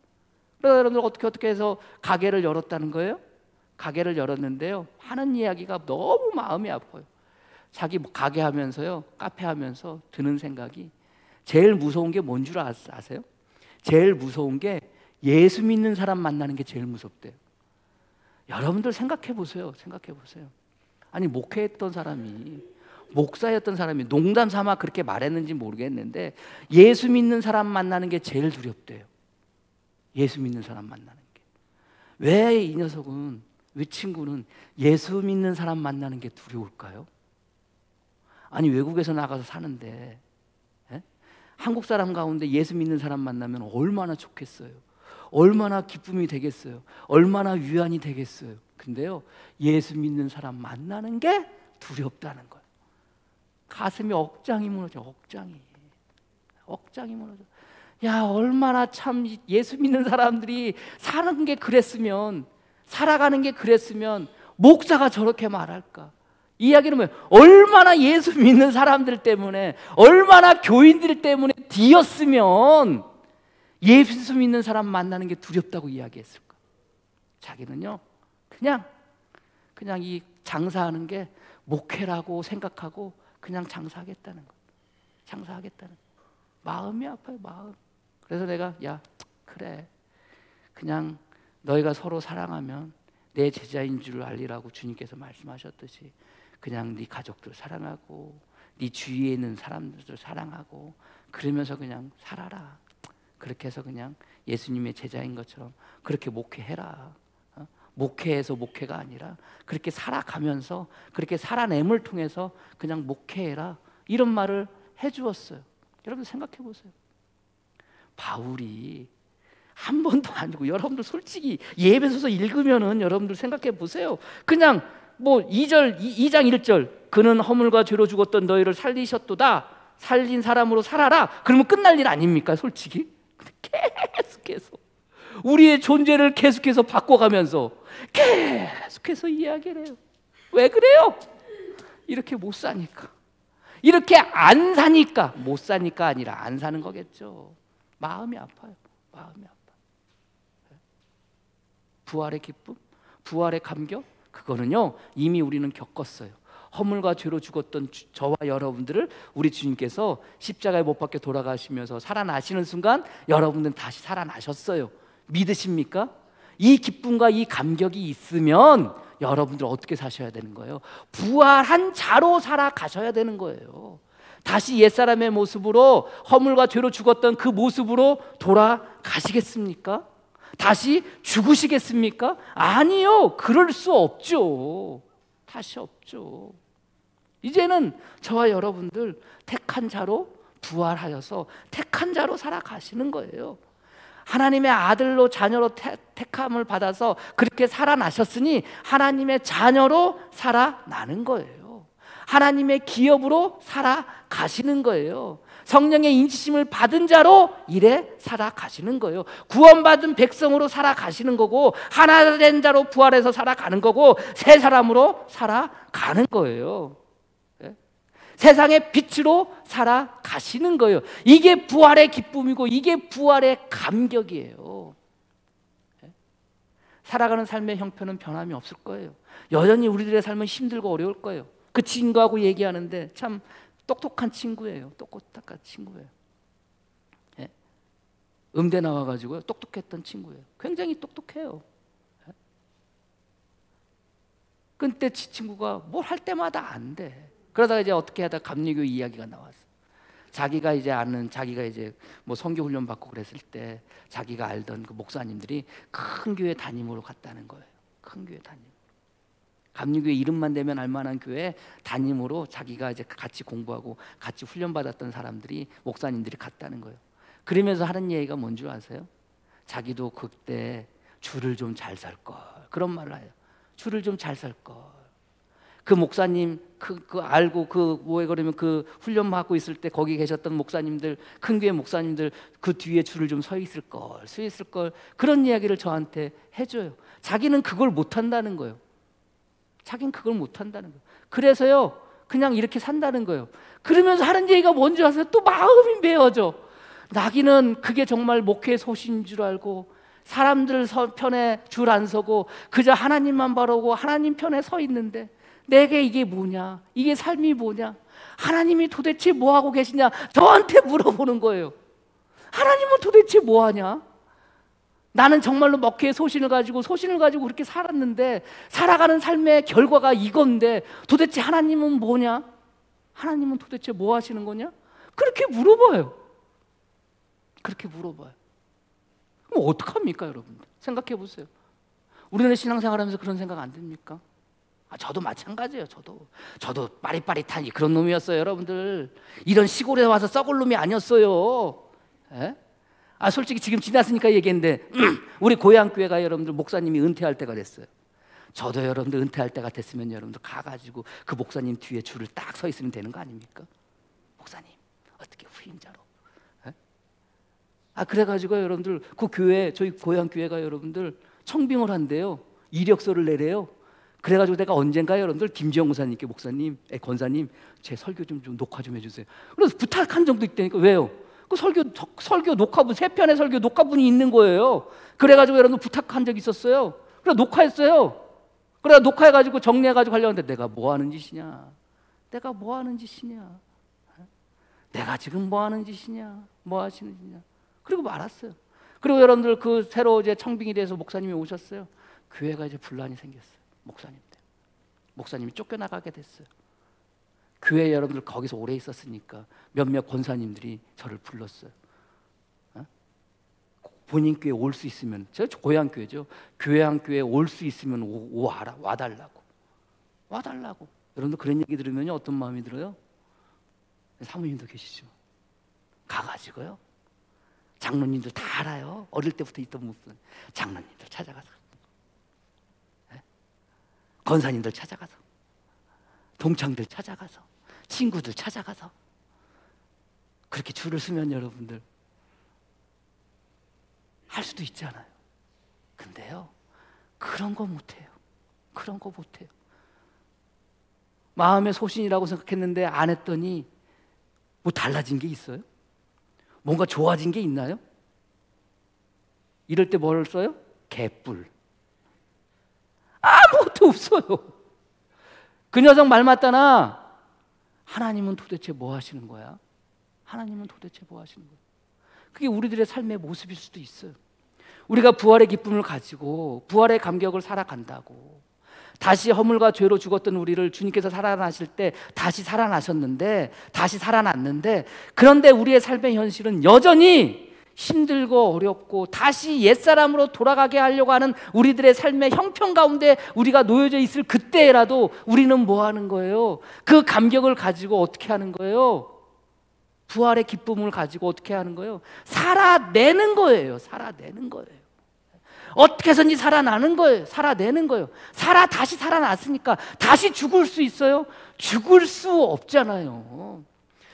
그래서 여러분들 어떻게 해서 가게를 열었다는 거예요? 가게를 열었는데요, 하는 이야기가 너무 마음이 아파요. 자기 가게 하면서요, 카페 하면서 드는 생각이, 제일 무서운 게 뭔 줄 아세요? 제일 무서운 게 예수 믿는 사람 만나는 게 제일 무섭대요. 여러분들 생각해 보세요. 아니, 목회했던 사람이, 목사였던 사람이 농담 삼아 그렇게 말했는지 모르겠는데 예수 믿는 사람 만나는 게 제일 두렵대요. 예수 믿는 사람 만나는 게. 왜 이 녀석은, 이 친구는 예수 믿는 사람 만나는 게 두려울까요? 아니, 외국에서 나가서 사는데 한국 사람 가운데 예수 믿는 사람 만나면 얼마나 좋겠어요. 얼마나 기쁨이 되겠어요. 얼마나 위안이 되겠어요. 근데요, 예수 믿는 사람 만나는 게 두렵다는 거예요. 가슴이 억장이 무너져. 억장이 무너져. 야, 얼마나 참 예수 믿는 사람들이 사는 게 그랬으면, 살아가는 게 그랬으면 목사가 저렇게 말할까? 이야기는 뭐예요? 얼마나 예수 믿는 사람들 때문에, 얼마나 교인들 때문에 뒤였으면 예수 믿는 사람 만나는 게 두렵다고 이야기했을까? 자기는요, 그냥 이 장사하는 게 목회라고 생각하고 그냥 장사하겠다는 거. 장사하겠다는 거. 마음이 아파요, 마음. 그래서 내가, 야, 그래, 그냥 너희가 서로 사랑하면 내 제자인 줄 알리라고 주님께서 말씀하셨듯이 그냥 네 가족들 사랑하고 네 주위에 있는 사람들을 사랑하고 그러면서 그냥 살아라. 그렇게 해서 그냥 예수님의 제자인 것처럼 그렇게 목회해라. 목회해서 목회가 아니라 그렇게 살아가면서, 그렇게 살아냄을 통해서 그냥 목회해라. 이런 말을 해주었어요. 여러분 생각해 보세요. 바울이 한 번도 안 주고, 여러분들 솔직히 예배소서 읽으면은 여러분들 생각해 보세요. 그냥 뭐 2장 1절, 그는 허물과 죄로 죽었던 너희를 살리셨도다. 살린 사람으로 살아라. 그러면 끝날 일 아닙니까? 솔직히. 근데 계속해서 우리의 존재를 계속해서 바꿔가면서 계속해서 이야기를 해요. 왜 그래요? 이렇게 못 사니까. 이렇게 안 사니까. 못 사니까 아니라 안 사는 거겠죠. 마음이 아파요. 마음이 아파요. 부활의 기쁨, 부활의 감격, 그거는요 이미 우리는 겪었어요. 허물과 죄로 죽었던 저와 여러분들을 우리 주님께서 십자가에 못 박혀 돌아가시면서 살아나시는 순간 여러분들은 다시 살아나셨어요. 믿으십니까? 이 기쁨과 이 감격이 있으면 여러분들 어떻게 사셔야 되는 거예요? 부활한 자로 살아가셔야 되는 거예요. 다시 옛사람의 모습으로 허물과 죄로 죽었던 그 모습으로 돌아가시겠습니까? 다시 죽으시겠습니까? 아니요. 그럴 수 없죠. 다시 없죠. 이제는 저와 여러분들 택한 자로 부활하여서 택한 자로 살아가시는 거예요. 하나님의 아들로 자녀로 택함을 받아서 그렇게 살아나셨으니 하나님의 자녀로 살아나는 거예요. 하나님의 기업으로 살아가시는 거예요. 성령의 인치심을 받은 자로 이래 살아가시는 거예요. 구원받은 백성으로 살아가시는 거고, 하나 된 자로 부활해서 살아가는 거고, 새 사람으로 살아가는 거예요. 세상의 빛으로 살아가시는 거예요. 이게 부활의 기쁨이고 이게 부활의 감격이에요. 살아가는 삶의 형편은 변함이 없을 거예요. 여전히 우리들의 삶은 힘들고 어려울 거예요. 그 친구하고 얘기하는데 참 똑똑한 친구예요. 똑똑한 친구예요. 음대 나와가지고요, 똑똑했던 친구예요. 굉장히 똑똑해요. 근데 지 친구가 뭘 할 때마다 안 돼. 그러다가 이제 어떻게 하다 감리교 이야기가 나왔어. 자기가 이제 아는, 자기가 이제 뭐 선교 훈련 받고 그랬을 때 자기가 알던 그 목사님들이 큰 교회 담임으로 갔다는 거예요. 큰 교회 담임. 감리교회 이름만 대면 알만한 교회 담임으로 자기가 이제 같이 공부하고 같이 훈련 받았던 사람들이, 목사님들이 갔다는 거예요. 그러면서 하는 얘기가 뭔 줄 아세요? 자기도 그때 줄을 좀 잘 설 걸, 그런 말을 해요. 줄을 좀 잘 설 걸. 그 목사님 그 알고 그 뭐에 그러면 그 훈련 받고 있을 때 거기 계셨던 목사님들, 큰 교회 목사님들 그 뒤에 줄을 좀 서 있을 걸, 서 있을 걸, 그런 이야기를 저한테 해줘요. 자기는 그걸 못 한다는 거예요. 자기는 그걸 못 한다는 거예요. 그래서요 그냥 이렇게 산다는 거예요. 그러면서 하는 얘기가 뭔지 아세요? 또 마음이 메어져. 나기는 그게 정말 목회의 소신인 줄 알고 사람들 편에 줄 안 서고 그저 하나님만 바라보고 하나님 편에 서 있는데 내게 이게 뭐냐? 이게 삶이 뭐냐? 하나님이 도대체 뭐 하고 계시냐? 저한테 물어보는 거예요. 하나님은 도대체 뭐 하냐? 나는 정말로 목회의 소신을 가지고 그렇게 살았는데 살아가는 삶의 결과가 이건데 도대체 하나님은 뭐냐? 하나님은 도대체 뭐 하시는 거냐? 그렇게 물어봐요. 그렇게 물어봐요. 그럼 어떡합니까, 여러분들? 생각해 보세요. 우리는 신앙생활하면서 그런 생각 안 듭니까? 저도 마찬가지예요. 저도 빠릿빠릿한 그런 놈이었어요, 여러분들. 이런 시골에 와서 썩을 놈이 아니었어요. 에? 솔직히 지금 지났으니까 얘기했는데 우리 고향교회가 여러분들 목사님이 은퇴할 때가 됐어요. 저도 여러분들 은퇴할 때가 됐으면 여러분들 가가지고 그 목사님 뒤에 줄을 딱 서 있으면 되는 거 아닙니까? 목사님 어떻게 후임자로? 에? 그래가지고 여러분들 그 교회, 저희 고향교회가 여러분들 청빙을 한대요. 이력서를 내래요. 그래가지고 내가 언젠가 여러분들 김지영 목사님께, 목사님, 권사님 제 설교 좀 녹화 좀 해주세요. 그래서 부탁한 적도 있다니까. 왜요? 그 설교 녹화분, 3편의 설교 녹화분이 있는 거예요. 그래가지고 여러분 부탁한 적이 있었어요. 그래 녹화했어요. 그래 녹화해가지고 정리해가지고 하려는데 내가 뭐 하는 짓이냐? 내가 뭐 하는 짓이냐? 내가 지금 뭐 하는 짓이냐? 뭐 하시는 짓이냐? 그리고 말았어요. 그리고 여러분들 그 새로 이제 청빙이 돼서 목사님이 오셨어요. 교회가 이제 분란이 생겼어요. 목사님이 쫓겨나가게 됐어요. 교회 여러분들 거기서 오래 있었으니까 몇몇 권사님들이 저를 불렀어요. 본인 교회 올 수 있으면, 저 고향 교회죠. 교회 교회에 올 수 있으면 와달라고. 여러분들 그런 얘기 들으면 어떤 마음이 들어요? 사모님도 계시죠. 가가지고요. 장로님들 다 알아요. 어릴 때부터 있던 목사 장로님들 찾아가서, 권사님들 찾아가서, 동창들 찾아가서, 친구들 찾아가서 그렇게 줄을 서면 여러분들 할 수도 있잖아요. 근데요 그런 거 못해요. 마음의 소신이라고 생각했는데 안 했더니 뭐 달라진 게 있어요? 뭔가 좋아진 게 있나요? 이럴 때 뭘 써요? 개뿔. 아무것도 없어요. 그 녀석 말 맞다나 하나님은 도대체 뭐 하시는 거야? 그게 우리들의 삶의 모습일 수도 있어요. 우리가 부활의 기쁨을 가지고 부활의 감격을 살아간다고 다시 허물과 죄로 죽었던 우리를 주님께서 살아나실 때 다시 살아나셨는데, 다시 살아났는데, 그런데 우리의 삶의 현실은 여전히 힘들고 어렵고 다시 옛사람으로 돌아가게 하려고 하는 우리들의 삶의 형편 가운데 우리가 놓여져 있을 그때라도 우리는 뭐 하는 거예요? 그 감격을 가지고 어떻게 하는 거예요? 부활의 기쁨을 가지고 어떻게 하는 거예요? 살아내는 거예요. 살아내는 거예요. 어떻게 해서든지 살아나는 거예요. 살아내는 거예요. 다시 살아났으니까 다시 죽을 수 있어요? 죽을 수 없잖아요.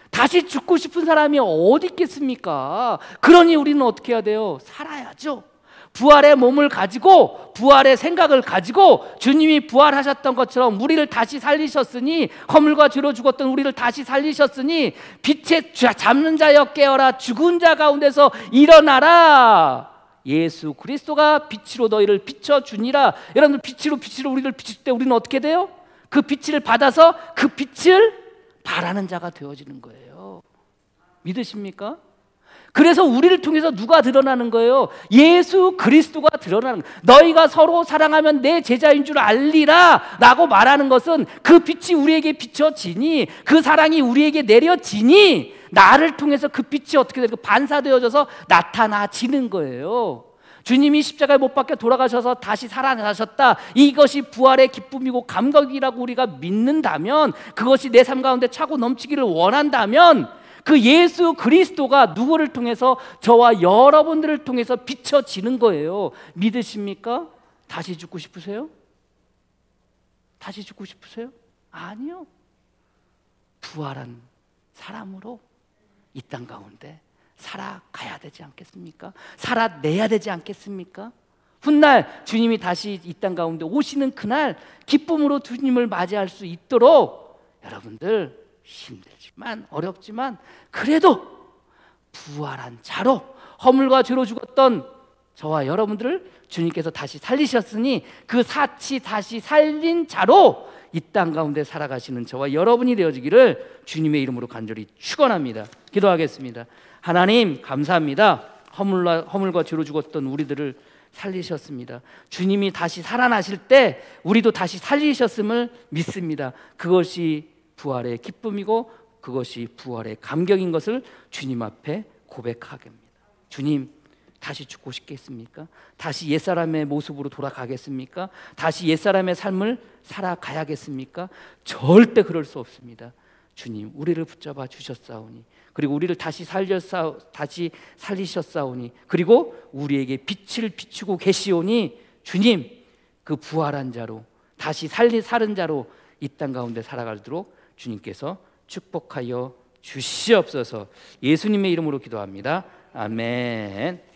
다시 죽고 싶은 사람이 어디 있겠습니까? 그러니 우리는 어떻게 해야 돼요? 살아야죠. 부활의 몸을 가지고, 부활의 생각을 가지고, 주님이 부활하셨던 것처럼 우리를 다시 살리셨으니, 허물과 죄로 죽었던 우리를 다시 살리셨으니, 빛에 잠든 자여 깨어라, 죽은 자 가운데서 일어나라. 예수 그리스도가 빛으로 너희를 비춰주니라. 여러분들, 빛으로 우리를 비칠 때 우리는 어떻게 돼요? 그 빛을 받아서 그 빛을 바라는 자가 되어지는 거예요. 믿으십니까? 그래서 우리를 통해서 누가 드러나는 거예요? 예수 그리스도가 드러나는 거예요. 너희가 서로 사랑하면 내 제자인 줄 알리라 라고 말하는 것은 그 빛이 우리에게 비춰지니, 그 사랑이 우리에게 내려지니, 나를 통해서 그 빛이 어떻게 되고 반사되어져서 나타나지는 거예요. 주님이 십자가에 못 박혀 돌아가셔서 다시 살아나셨다, 이것이 부활의 기쁨이고 감격이라고 우리가 믿는다면, 그것이 내 삶 가운데 차고 넘치기를 원한다면, 그 예수 그리스도가 누구를 통해서? 저와 여러분들을 통해서 비춰지는 거예요. 믿으십니까? 다시 죽고 싶으세요? 다시 죽고 싶으세요? 아니요. 부활한 사람으로 이 땅 가운데 살아가야 되지 않겠습니까? 살아내야 되지 않겠습니까? 훗날 주님이 다시 이 땅 가운데 오시는 그날 기쁨으로 주님을 맞이할 수 있도록 여러분들, 힘들지만 어렵지만 그래도 부활한 자로, 허물과 죄로 죽었던 저와 여러분들을 주님께서 다시 살리셨으니 그 사치 다시 살린 자로 이 땅 가운데 살아가시는 저와 여러분이 되어지기를 주님의 이름으로 간절히 축원합니다. 기도하겠습니다. 하나님, 감사합니다. 허물과 죄로 죽었던 우리들을 살리셨습니다. 주님이 다시 살아나실 때 우리도 다시 살리셨음을 믿습니다. 그것이 부활의 기쁨이고 그것이 부활의 감격인 것을 주님 앞에 고백하겠습니다. 주님, 다시 죽고 싶겠습니까? 다시 옛사람의 모습으로 돌아가겠습니까? 다시 옛사람의 삶을 살아가야겠습니까? 절대 그럴 수 없습니다. 주님, 우리를 붙잡아 주셨사오니, 그리고 우리를 다시 살리셨사오니, 그리고 우리에게 빛을 비추고 계시오니, 주님, 그 부활한 자로, 다시 살은 자로 이 땅 가운데 살아가도록 주님께서 축복하여 주시옵소서. 예수님의 이름으로 기도합니다. 아멘.